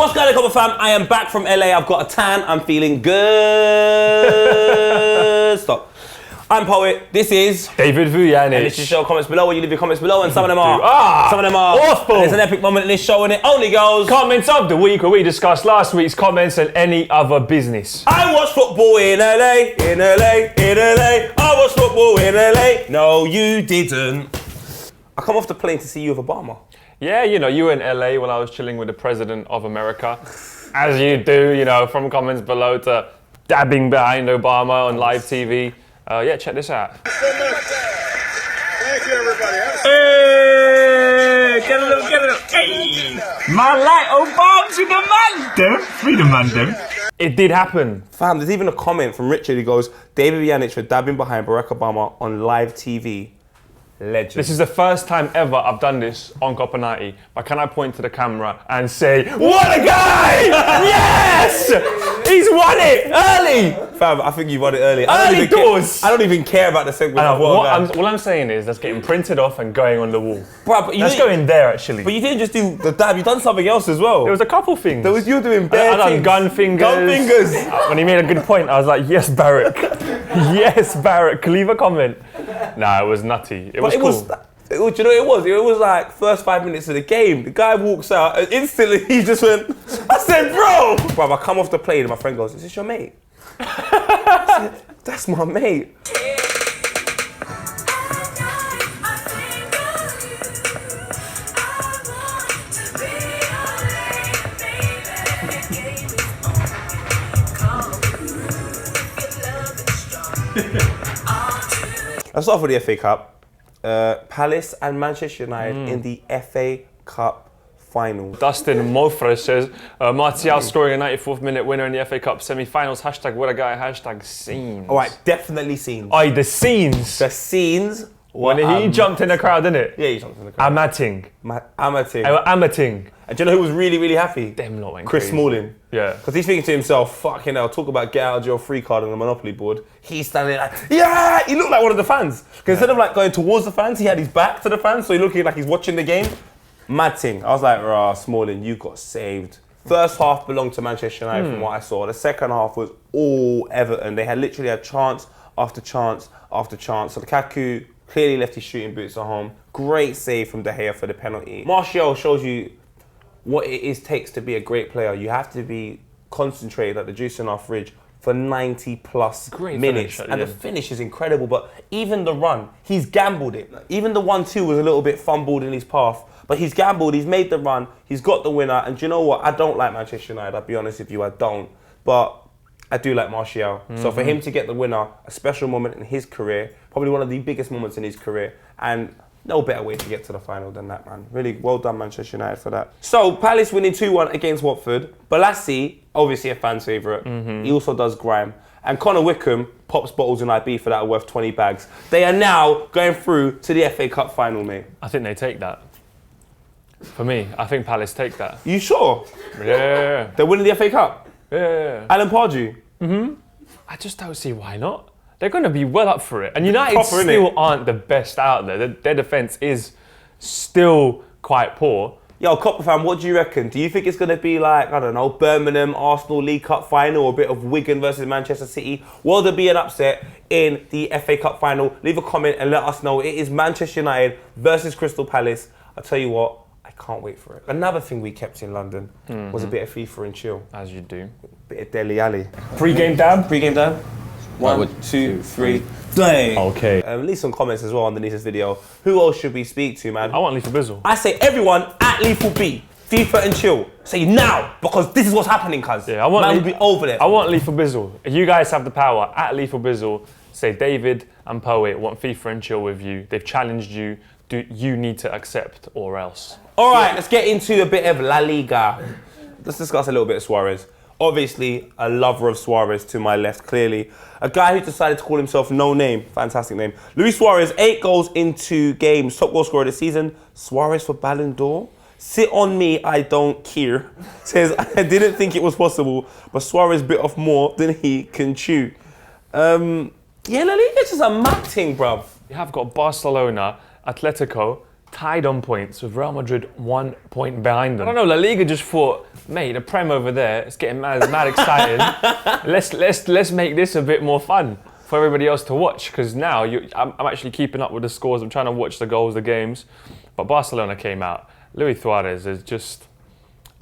What's going on, Copper fam? I am back from LA. I've got a tan. I'm feeling good. Stop. I'm Poet. This is David Vujanic. And this is show comments below where you leave your comments below, and some of them are awful. There's an epic moment in this show and it only goes comments of the week where we discuss last week's comments and any other business. I watch football in LA, in LA, in LA. I watch football in LA. No, you didn't. I come off the plane to see you with Obama. Yeah, you know, you were in LA when I was chilling with the President of America. As you do, you know, from comments below to dabbing behind Obama on live TV. Yeah, check this out. Thank you, everybody. Hey, get a look. Hey, man like Obama to the man, them. Free the man, them. It did happen. Fam, there's even a comment from Richard who goes, David Vujanic for dabbing behind Barack Obama on live TV. Legend. This is the first time ever I've done this on Copenhagen, but can I point to the camera and say, what a guy! Yes! He's won it early! Fam, I think you won it early. Early doors! I don't even care about the segment. All I'm saying is that's getting printed off and going on the wall. Bro, but Let's go in there, actually. But you didn't just do the dab, you done something else as well. There was a couple things. There was you doing bare I done things. gun fingers. Gun fingers. When he made a good point, I was like, yes, Barrack. Yes, Barrack. Leave a comment. Nah, it was nutty. It was cool. Do you know what it was? It was like first 5 minutes of the game. The guy walks out and instantly he just went, I said, bro! Bro, I come off the plane and my friend goes, is this your mate? I said, that's my mate. Let's start off with the FA Cup. Palace and Manchester United in the FA Cup final. Dustin Mofre says, Martial scoring a 94th minute winner in the FA Cup semi-finals. Hashtag what a guy, hashtag scenes. All right, definitely scenes. Aye, the scenes. The scenes. When he jumped in the crowd, didn't it? Yeah, he jumped in the crowd. Amating. Amating. Amating. And do you know who was really, really happy? Them lot went Chris crazy. Smalling. Yeah. Because he's thinking to himself, fucking hell, talk about get out of jail free card on the Monopoly board. He's standing like, yeah! He looked like one of the fans. Because instead of like going towards the fans, he had his back to the fans, so he looked like he's watching the game. Mad thing. I was like, rah, Smalling, you got saved. First half belonged to Manchester United from what I saw. The second half was all Everton. They had literally had chance after chance after chance. So Lukaku clearly left his shooting boots at home. Great save from De Gea for the penalty. Martial shows you what it takes to be a great player. You have to be concentrated like the juice in our fridge for 90 plus minutes. And the finish is incredible, but even the run, he's gambled it. Even the 1-2 was a little bit fumbled in his path, but he's gambled, he's made the run, he's got the winner, and do you know what? I don't like Manchester United, I'll be honest with you, I don't. But I do like Martial. So for him to get the winner, a special moment in his career, probably one of the biggest moments in his career, and no better way to get to the final than that, man. Really well done, Manchester United, for that. So, Palace winning 2-1 against Watford. Balassi, obviously a fan's favourite. He also does grime. And Connor Wickham pops bottles in IB for that are worth 20 bags. They are now going through to the FA Cup final, mate. I think they take that. For me, I think Palace take that. You sure? Yeah. They're winning the FA Cup? Yeah. Alan Pardew? I just don't see why not. They're going to be well up for it. And United Proper, still aren't the best out there. Their defence is still quite poor. Yo, Copper fan, what do you reckon? Do you think it's going to be like, I don't know, Birmingham, Arsenal League Cup final, or a bit of Wigan versus Manchester City? Will there be an upset in the FA Cup final? Leave a comment and let us know. It is Manchester United versus Crystal Palace. I'll tell you what, I can't wait for it. Another thing we kept in London was a bit of FIFA and chill. As you do. Bit of Deli Alley. Pre-game dab? Pre-game dab? 1, 2, 3, dang. Okay. Leave some comments as well underneath this video. Who else should we speak to, man? I want Lethal Bizzle. I say everyone at Lethal B, FIFA and chill. Say now, because this is what's happening, cuz. Yeah, I want man will be over there. I want Lethal Bizzle. If you guys have the power, at Lethal Bizzle, say David and Poet want FIFA and chill with you. They've challenged you. Do you need to accept or else? All right, let's get into a bit of La Liga. Let's discuss a little bit of Suarez. Obviously, a lover of Suarez to my left, clearly. A guy who decided to call himself No Name. Fantastic name. Luis Suarez, 8 goals in 2 games. Top goal scorer of the season. Suarez for Ballon d'Or. Sit on me, I don't care. Says, I didn't think it was possible, but Suarez bit off more than he can chew. Yeah, La Liga's just a mad thing, bruv. You have got Barcelona, Atletico, tied on points with Real Madrid 1 point behind them. I don't know, La Liga just thought, mate, the Prem over there, it's getting mad exciting. let's make this a bit more fun for everybody else to watch, because now I'm actually keeping up with the scores. I'm trying to watch the goals, the games. But Barcelona came out. Luis Suarez is just,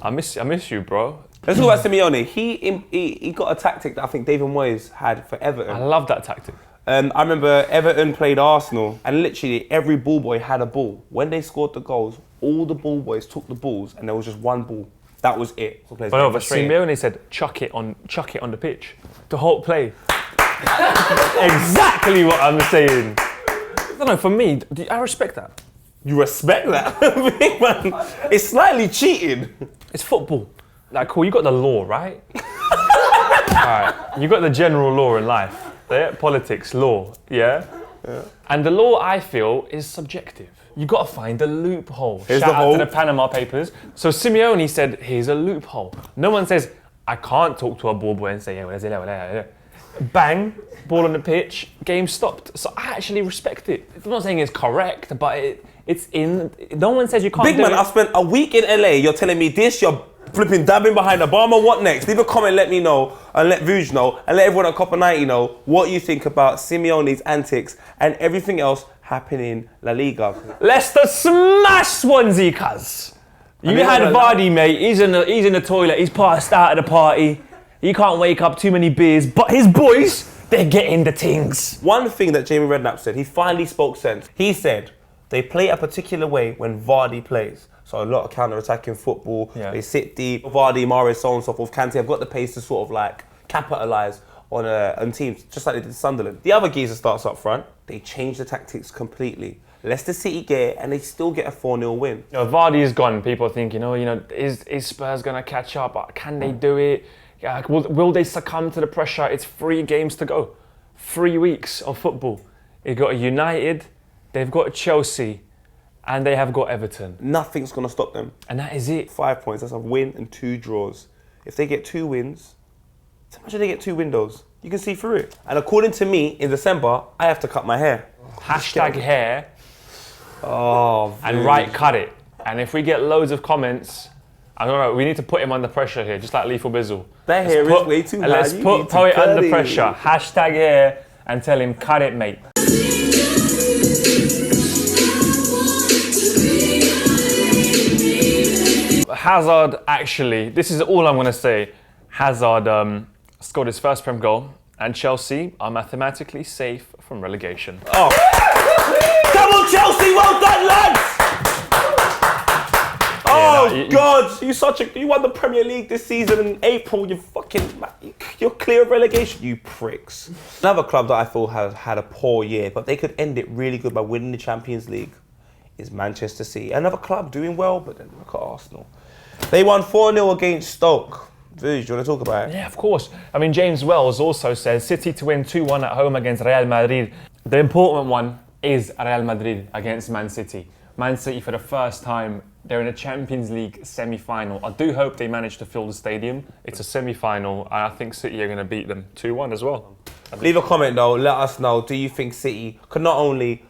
I miss you, bro. Let's talk about Simeone. He got a tactic that I think David Moyes had for Everton. I love that tactic. I remember Everton played Arsenal, and literally every ball boy had a ball. When they scored the goals, all the ball boys took the balls, and there was just one ball. That was it. But Simeone said, chuck it on the pitch. The whole play. Exactly what I'm saying. I don't know, for me, I respect that. You respect that? Big man, it's slightly cheating. It's football. Like, cool, you got the law, right? Alright, you got the general law in life. Yeah? Politics, law, yeah? And the law, I feel, is subjective. You got to find a loophole. Here's Shout the out hole. to the Panama Papers. So Simeone said, here's a loophole. No one says, I can't talk to a ball boy and say, yeah, bang, ball on the pitch, game stopped. So I actually respect it. I'm not saying it's correct, but it's in. No one says you can't. Big do man, it. I've spent a week in LA. You're telling me this. You're flipping dabbing behind Obama. What next? Leave a comment. Let me know, and let Vuj know, and let everyone at Copper 90 know what you think about Simeone's antics and everything else happening in La Liga. Leicester smash Swansea, cuz. You had Vardy, mate. He's in the toilet. He's passed out at the party. He can't wake up, too many beers. But his boys, they're getting the things. One thing that Jamie Redknapp said, he finally spoke sense. He said they play a particular way when Vardy plays. So a lot of counter-attacking football. Yeah. They sit deep. Vardy, Mahrez, so on and so forth. Kante have got the pace to sort of like capitalise on teams, just like they did Sunderland. The other geezer starts up front. They change the tactics completely. Leicester City get it, and they still get a 4-0 win. Vardy is gone. People think, is Spurs going to catch up? Can they do it? Will they succumb to the pressure? It's 3 games to go. 3 weeks of football. They've got United, they've got Chelsea, and they have got Everton. Nothing's going to stop them. And that is it. 5 points, that's a win and 2 draws. If they get 2 wins, imagine they get 2 windows. You can see through it. And according to me, in December, I have to cut my hair. Hashtag hair. Oh, and right, cut it. And if we get loads of comments, I don't know, we need to put him under pressure here, just like Lethal Bizzle. That hair is way too high. Let's put it under pressure. Hashtag hair and tell him, cut it, mate. Hazard, actually, this is all I'm going to say. Hazard scored his first Prem goal, and Chelsea are mathematically safe from relegation. Oh. Double Chelsea, well done, lads! God, you won the Premier League this season in April. You're clear of relegation, you pricks. Another club that I thought had a poor year, but they could end it really good by winning the Champions League, is Manchester City. Another club doing well, but then look at Arsenal. They won 4-0 against Stoke. Vuj, do you want to talk about it? Yeah, of course. I mean, James Wells also says City to win 2-1 at home against Real Madrid. The important one is Real Madrid against Man City. Man City, for the first time, they're in a Champions League semi-final. I do hope they manage to fill the stadium. It's a semi-final, and I think City are going to beat them 2-1 as well. Leave a comment though, let us know, do you think City could not only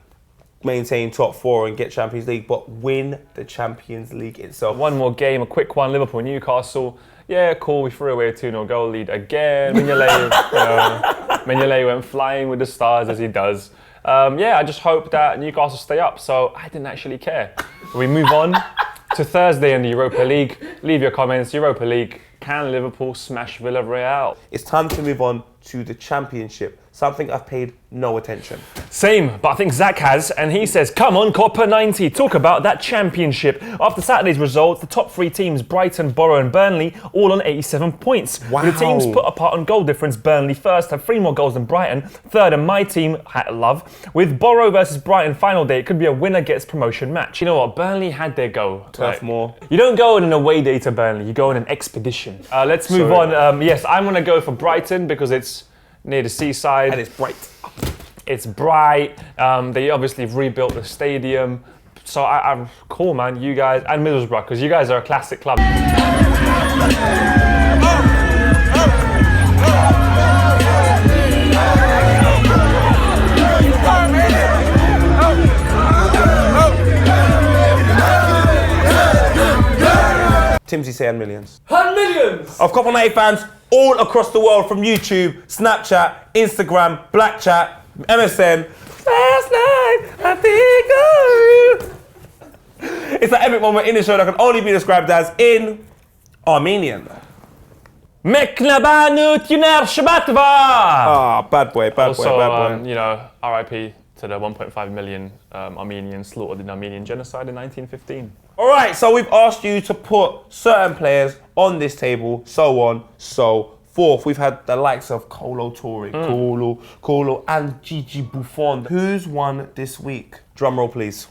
maintain top 4 and get Champions League, but win the Champions League itself? One more game, a quick one, Liverpool-Newcastle. Yeah, cool, we threw away a 2-0 goal lead again. Mignolet went flying with the stars as he does. I just hope that Newcastle stay up, so I didn't actually care. We move on to Thursday in the Europa League. Leave your comments. Europa League, can Liverpool smash Villarreal? It's time to move on to the Championship, something I've paid no attention. Same, but I think Zach has, and he says, come on, Copper 90, talk about that Championship. After Saturday's results, the top 3 teams, Brighton, Borough and Burnley, all on 87 points. Wow. With the teams put apart on goal difference, Burnley first have 3 more goals than Brighton, third and my team, Love. With Borough versus Brighton final day, it could be a winner gets promotion match. You know what, Burnley had their go. Turf Moor. You don't go on an away day to Burnley, you go on an expedition. Let's move on. Yes, I'm going to go for Brighton because it's near the seaside. And it's bright. It's bright. They obviously rebuilt the stadium. So I'm cool, man. You guys, and Middlesbrough, because you guys are a classic club. Timsy saying millions. 100 millions! Of Copper 90 fans all across the world from YouTube, Snapchat, Instagram, Black Chat, MSN. Last night, I think of you. It's an epic moment in the show that can only be described as in Armenian. Meknabanu Tuner Shabatva! Ah, bad boy, bad Also, boy, bad boy. you know, RIP to the 1.5 million Armenians slaughtered in the Armenian genocide in 1915. All right, so we've asked you to put certain players on this table, so on, so forth. We've had the likes of Kolo Toure, Kolo, and Gigi Buffon. Who's won this week? Drum roll, please.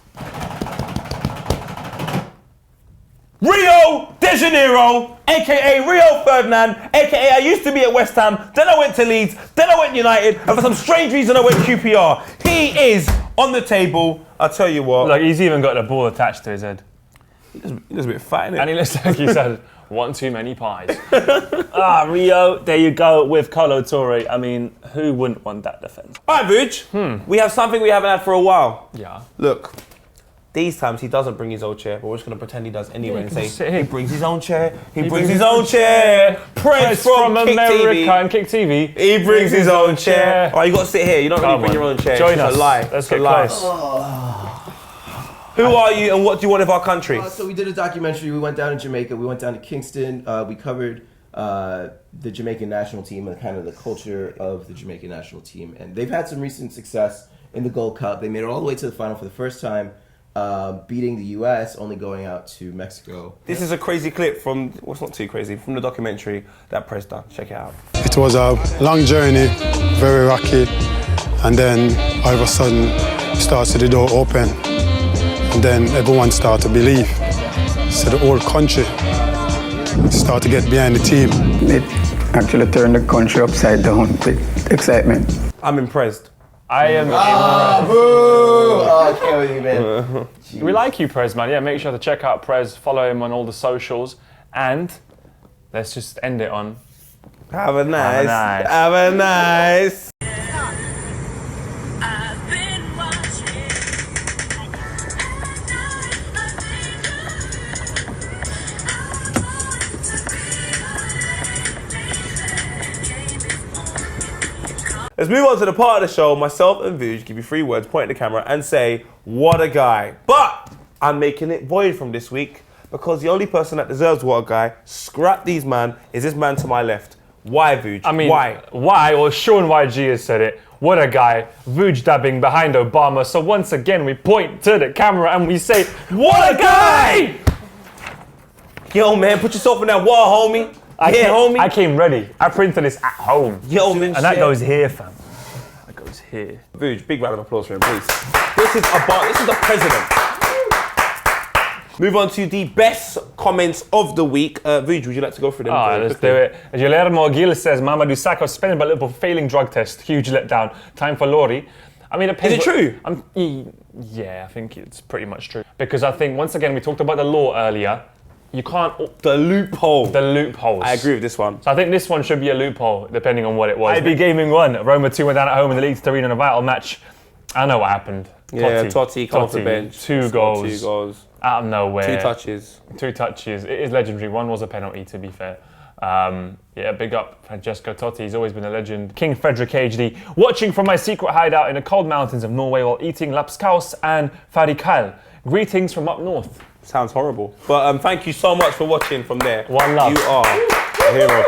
Rio de Janeiro, aka Rio Ferdinand, aka I used to be at West Ham, then I went to Leeds, then I went United, and for some strange reason I went QPR. He is on the table. I'll tell you what. Like, he's even got the ball attached to his head. He looks a bit fat, innit? And he looks like he's had one too many pies. Rio, there you go with Kolo Toure. I mean, who wouldn't want that defence? All right, Vuj. We have something we haven't had for a while. Yeah. Look, these times he doesn't bring his own chair, but we're just going to pretend he does anyway and say, sit here. he brings his own chair, he brings his own chair. Press from Kick America TV. and Kick TV. He brings his own chair. All right, you got to sit here. You don't really Come bring on. your own chair. Join It's us. a lie. Let's It's a get lie. close. Who are you and what do you want of our country? So we did a documentary. We went down to Jamaica. We went down to Kingston. We covered the Jamaican national team and kind of the culture of the Jamaican national team. And they've had some recent success in the Gold Cup. They made it all the way to the final for the first time, beating the U.S., only going out to Mexico. This is a crazy clip from, well, it's not too crazy, from the documentary that Press done. Check it out. It was a long journey, very rocky, and then all of a sudden, started the door open, and then everyone started to believe. So the whole country started to get behind the team. It actually turned the country upside down with excitement. I'm impressed. I am. Boo! Oh, I can't believe it. We like you, Prez, man. Yeah, make sure to check out Prez, follow him on all the socials, and let's just end it on. Have a nice. nice. Have a nice. Let's move on to the part of the show. Myself and Vuj give you 3 words, point at the camera, and say, what a guy. But I'm making it void from this week because the only person that deserves what a guy, scrap these man, is this man to my left. Why, Vuj? I mean, why? Well, Sean YG has said it. What a guy. Vuj dabbing behind Obama. So once again, we point to the camera and we say, what a guy! Yo, man, put yourself in that wall, homie. Homie. I came ready. I printed this at home. Yo, man, And that shit. goes here, fam. That goes here. Vuj, big round of applause for him, please. This is the president. Move on to the best comments of the week. Vuj, would you like to go through them? Alright, let's do it. Guillermo Gil says, Mamadou Sakho suspended by Liverpool for failing drug test. Huge letdown. Time for Lori. I mean, Is it true? Yeah, I think it's pretty much true. Because I think, once again, we talked about the law earlier. You can't... The loophole. The loopholes. I agree with this one. So I think this one should be a loophole, depending on what it was. IB Gaming won. Roma 2 went down at home in the Leeds Torino in a vital match. I know what happened. Yeah, Totti come off the bench. 2 Scored goals. 2 goals. Out of nowhere. 2 touches. 2 touches. It is legendary. One was a penalty, to be fair. Yeah, big up Francesco Totti. He's always been a legend. King Frederick HD. Watching from my secret hideout in the cold mountains of Norway while eating lapskaus and farikal. Greetings from up north. Sounds horrible. But thank you so much for watching from there. One love. You are a hero.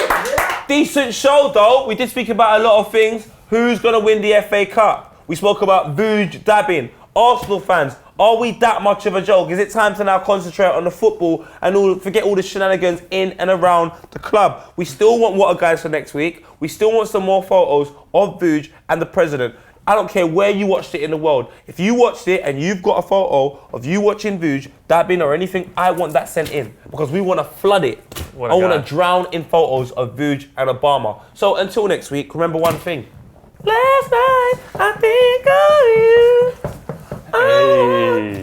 Decent show, though. We did speak about a lot of things. Who's going to win the FA Cup? We spoke about Vuj dabbing. Arsenal fans, are we that much of a joke? Is it time to now concentrate on the football and forget all the shenanigans in and around the club? We still want what a guys for next week. We still want some more photos of Vuj and the president. I don't care where you watched it in the world. If you watched it and you've got a photo of you watching Vuj, dabbing or anything, I want that sent in because we want to flood it. I want to drown in photos of Vuj and Obama. So until next week, remember one thing. Last night, I think of you. Hey.